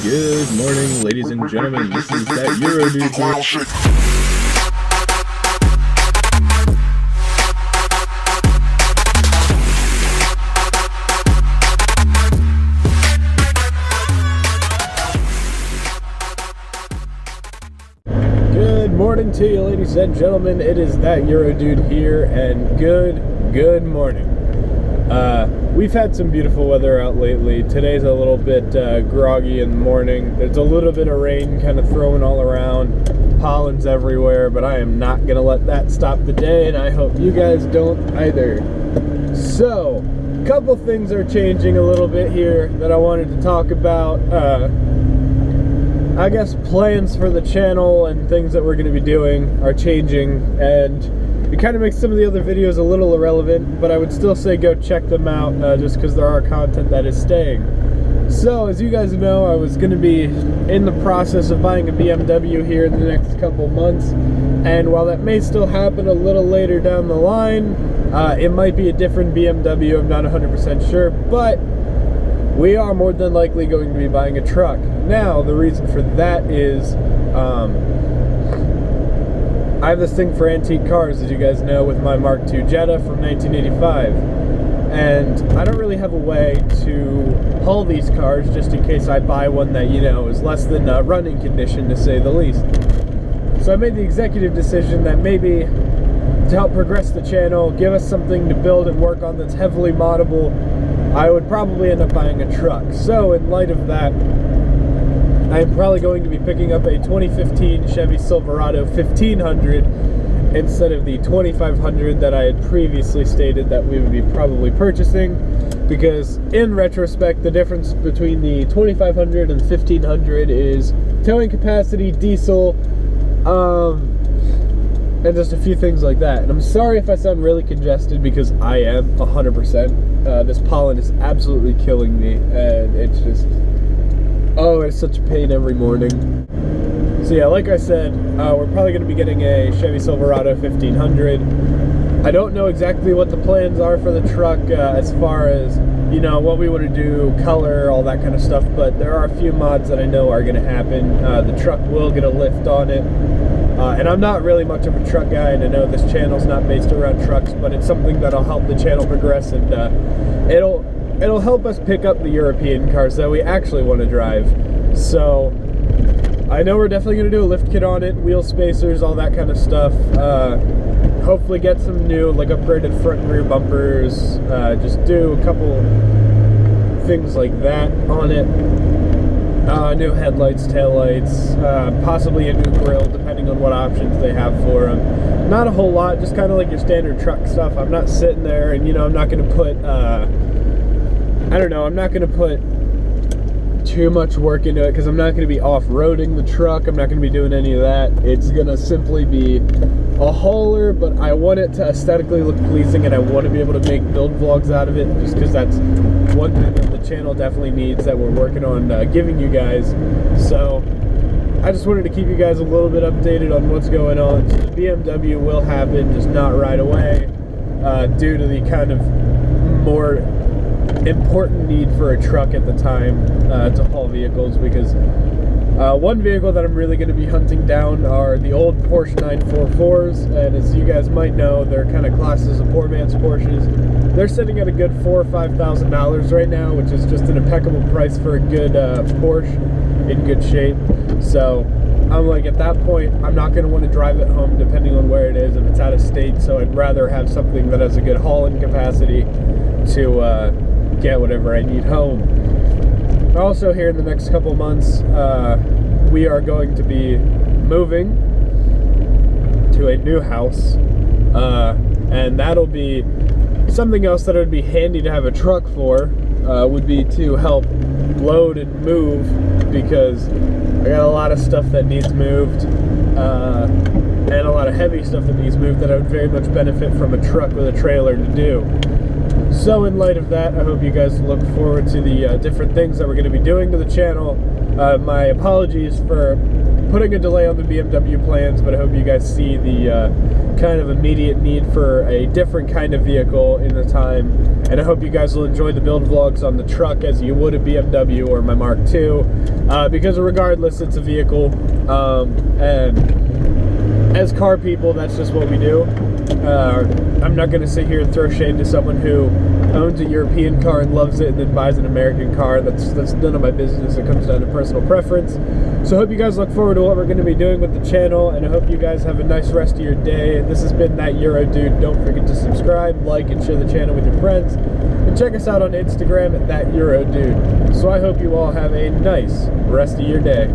Good morning, ladies and gentlemen. This is ThatEuroDude. Good morning to you, ladies and gentlemen. It is ThatEuroDude here, and good morning. We've had some beautiful weather out lately. Today's a little bit groggy in the morning. There's a little bit of rain kind of throwing all around. Pollen's everywhere, but I am not gonna let that stop the day, and I hope you guys don't either. So, a couple things are changing a little bit here that I wanted to talk about. I guess plans for the channel and things that we're going to be doing are changing, and it kind of makes some of the other videos a little irrelevant, but I would still say go check them out just because there are content that is staying. So, as you guys know, I was going to be in the process of buying a BMW here in the next couple months, and while that may still happen a little later down the line, it might be a different BMW, I'm not 100% sure, but we are more than likely going to be buying a truck. Now, the reason for that is I have this thing for antique cars, as you guys know, with my Mark II Jetta from 1985. And I don't really have a way to haul these cars just in case I buy one that, you know, is less than running condition, to say the least. So I made the executive decision that maybe to help progress the channel, give us something to build and work on that's heavily moddable, I would probably end up buying a truck. So in light of that, I'm probably going to be picking up a 2015 Chevy Silverado 1500 instead of the 2500 that I had previously stated that we would be probably purchasing, because in retrospect, the difference between the 2500 and the 1500 is towing capacity, diesel, and just a few things like that. And I'm sorry if I sound really congested, because I am 100%. This pollen is absolutely killing me, and it's just, oh, it's such a pain every morning. So yeah, like I said, we're probably going to be getting a Chevy Silverado 1500. I don't know exactly what the plans are for the truck as far as, you know, what we want to do, color, all that kind of stuff, but there are a few mods that I know are going to happen. The truck will get a lift on it. And I'm not really much of a truck guy, and I know this channel's not based around trucks, but it's something that'll help the channel progress, and it'll help us pick up the European cars that we actually want to drive. So I know we're definitely going to do a lift kit on it, wheel spacers, all that kind of stuff. Hopefully get some new, like, upgraded front and rear bumpers, just do a couple things like that on it. New headlights, taillights, possibly a new grille, depending on what options they have for them. Not a whole lot, just kind of like your standard truck stuff. I'm not sitting there and, you know, I'm not going to put, I don't know, I'm not going to put too much work into it, because I'm not going to be off-roading the truck. I'm not going to be doing any of that. It's going to simply be a hauler, but I want it to aesthetically look pleasing, and I want to be able to make build vlogs out of it, just because that's one thing that the channel definitely needs, that we're working on giving you guys. So I just wanted to keep you guys a little bit updated on what's going on. So the BMW will happen, just not right away, due to the kind of more important need for a truck at the time to haul vehicles, because one vehicle that I'm really going to be hunting down are the old Porsche 944s, and as you guys might know, they're kind of classed as a poor man's Porsches. They're sitting at a good $4,000 or $5,000 right now, which is just an impeccable price for a good Porsche in good shape. So I'm like, at that point, I'm not going to want to drive it home depending on where it is, if it's out of state, so I'd rather have something that has a good hauling capacity to get whatever I need home. Also, here in the next couple months, we are going to be moving to a new house, and that'll be something else that would be handy to have a truck for, would be to help load and move, because I got a lot of stuff that needs moved, and a lot of heavy stuff that needs moved that I would very much benefit from a truck with a trailer to do. So in light of that, I hope you guys look forward to the different things that we're going to be doing to the channel. My apologies for putting a delay on the BMW plans, but I hope you guys see the kind of immediate need for a different kind of vehicle in the time. And I hope you guys will enjoy the build vlogs on the truck as you would a BMW or my Mark II, because regardless, it's a vehicle, and as car people, that's just what we do. I'm not going to sit here and throw shade to someone who owns a European car and loves it and then buys an American car. That's none of my business. It comes down to personal preference. So I hope you guys look forward to what we're going to be doing with the channel, and I hope you guys have a nice rest of your day. This has been ThatEuroDude. Don't forget to subscribe, like, and share the channel with your friends. And check us out on Instagram at ThatEuroDude. So I hope you all have a nice rest of your day.